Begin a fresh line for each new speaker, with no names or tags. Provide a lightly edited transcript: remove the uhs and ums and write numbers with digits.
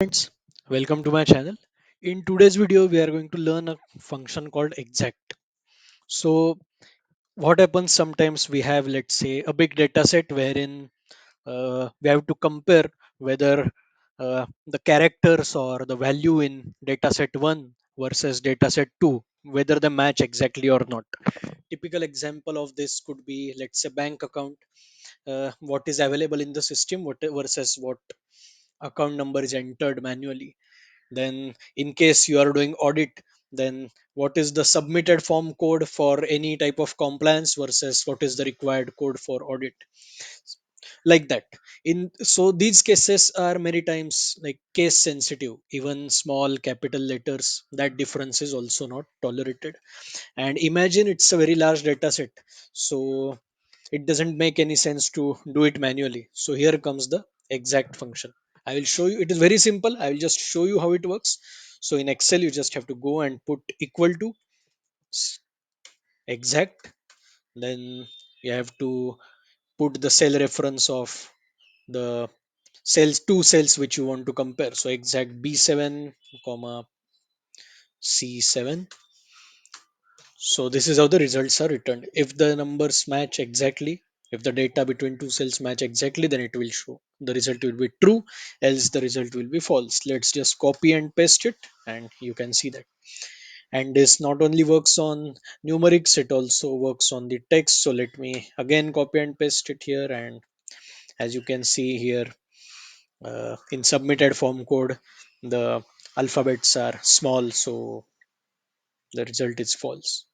Friends, welcome to my channel. In today's video, we are going to learn a function called exact. So, what happens sometimes we have, let's say, a big data set wherein we have to compare whether the characters or the value in data set 1 versus data set 2, whether they match exactly or not. Typical example of this could be, let's say, bank account, what is available in the system what versus what account number is entered manually. Then in case you are doing audit, then what is the submitted form code for any type of compliance versus what is the required code for audit, like that. In so these cases are many times like case sensitive, even small capital letters, that difference is also not tolerated. And imagine it's a very large data set, so it doesn't make any sense to do it manually. So here comes the exact function. I will show you. It is very simple. I will just show you how it works. So in Excel, you just have to go and put equal to s- exact. Then you have to put the cell reference of the two cells which you want to compare. So exact B7 comma C7. So this is how the results are returned. If the numbers match exactly, if the data between two cells match exactly, then it will show the result will be true, else the result will be false. Let's just copy and paste it, and you can see that. And this not only works on numerics, it also works on the text. So let me again copy and paste it here, and as you can see here, in submitted form code, the alphabets are small, so the result is false.